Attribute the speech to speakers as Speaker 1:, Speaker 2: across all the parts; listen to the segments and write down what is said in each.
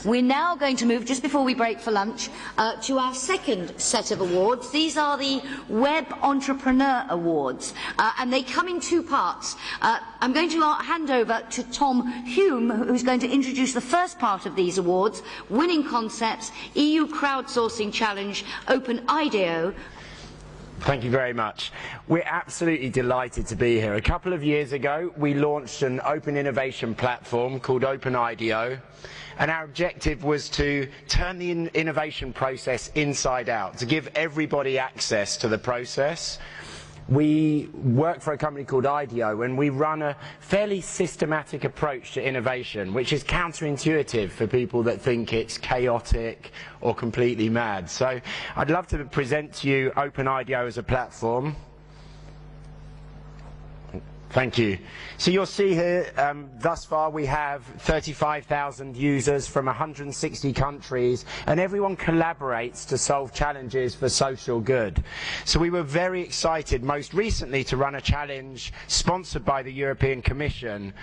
Speaker 1: We're now going to move, just before we break for lunch, to our second set of awards. These are the Web Entrepreneur Awards, and they come in two parts. I'm going to hand over to Tom Hume, who's going to introduce the first part of these awards, Winning Concepts, EU Crowdsourcing Challenge, OpenIDEO.
Speaker 2: Thank you very much. We're absolutely delighted to be here. A couple of years ago, we launched an open innovation platform called OpenIDEO, and our objective was to turn the innovation process inside out, to give everybody access to the process. We work for a company called IDEO, and we run a fairly systematic approach to innovation, which is counterintuitive for people that think it's chaotic or completely mad. So I'd love to present to you OpenIDEO as a platform. Thank you. So you'll see here, thus far we have 35,000 users from 160 countries, and everyone collaborates to solve challenges for social good. So we were very excited most recently to run a challenge sponsored by the European Commission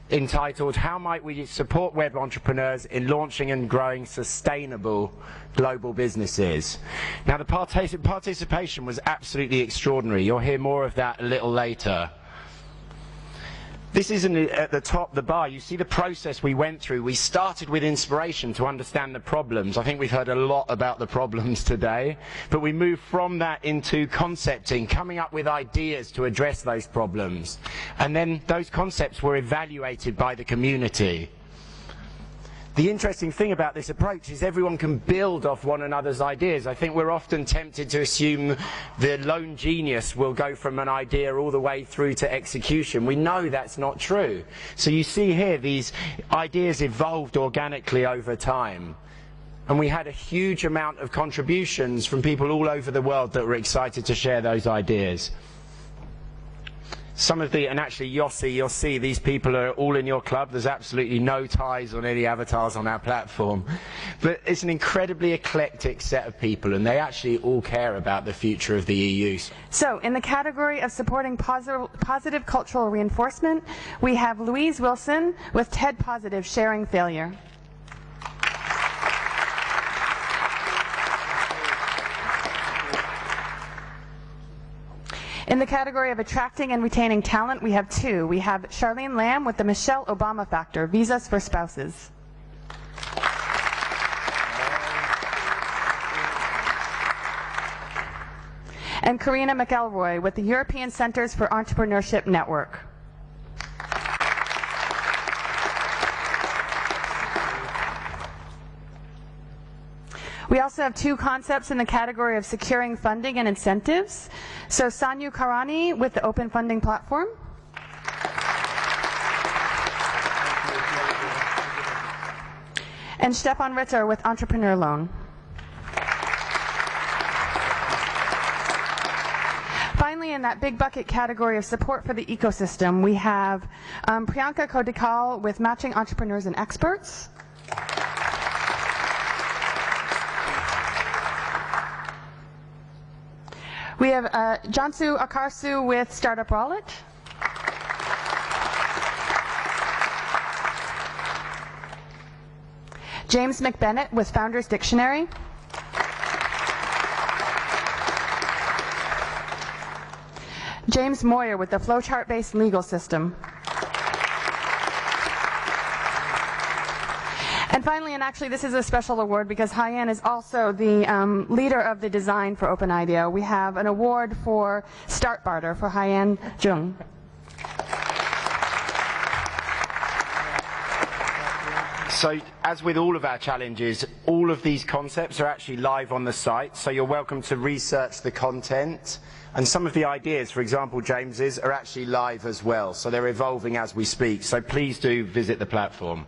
Speaker 2: entitled "How might we support web entrepreneurs in launching and growing sustainable global businesses?" Now the participation was absolutely extraordinary. You'll hear more of that a little later. This isn't at the top, the bar. You see the process we went through. We started with inspiration to understand the problems. I think we've heard a lot about the problems today, but we moved from that into concepting, coming up with ideas to address those problems. And then those concepts were evaluated by the community. The interesting thing about this approach is everyone can build off one another's ideas. I think we're often tempted to assume the lone genius will go from an idea all the way through to execution. We know that's not true. So you see here, these ideas evolved organically over time. And we had a huge amount of contributions from people all over the world that were excited to share those ideas. Some of the, and actually Yossi, you'll see these people are all in your club. There's absolutely no ties on any avatars on our platform. But it's an incredibly eclectic set of people, and they actually all care about the future of the EU.
Speaker 3: So, in the category of supporting positive cultural reinforcement, we have Louise Wilson with TED Positive Sharing Failure. In the category of attracting and retaining talent, we have two. We have Charlene Lamb with the Michelle Obama Factor, Visas for Spouses. And Karina McElroy with the European Centers for Entrepreneurship Network. We also have two concepts in the category of securing funding and incentives. So Sanyu Karani with the Open Funding Platform. And Stefan Ritter with Entrepreneur Loan. Finally, in that big bucket category of support for the ecosystem, we have Priyanka Kodikal with Matching Entrepreneurs and Experts. We have Jansu Akarsu with Startup Wallet. James McBennett with Founders Dictionary. James Moyer with the Flowchart-Based Legal System. And finally, and actually this is a special award because Haiyan is also the leader of the design for OpenIDEO. We have an award for Start Barter for Haiyan Jung.
Speaker 2: So, as with all of our challenges, all of these concepts are actually live on the site, so you're welcome to research the content. And some of the ideas, for example, James's, are actually live as well, so they're evolving as we speak. So please do visit the platform.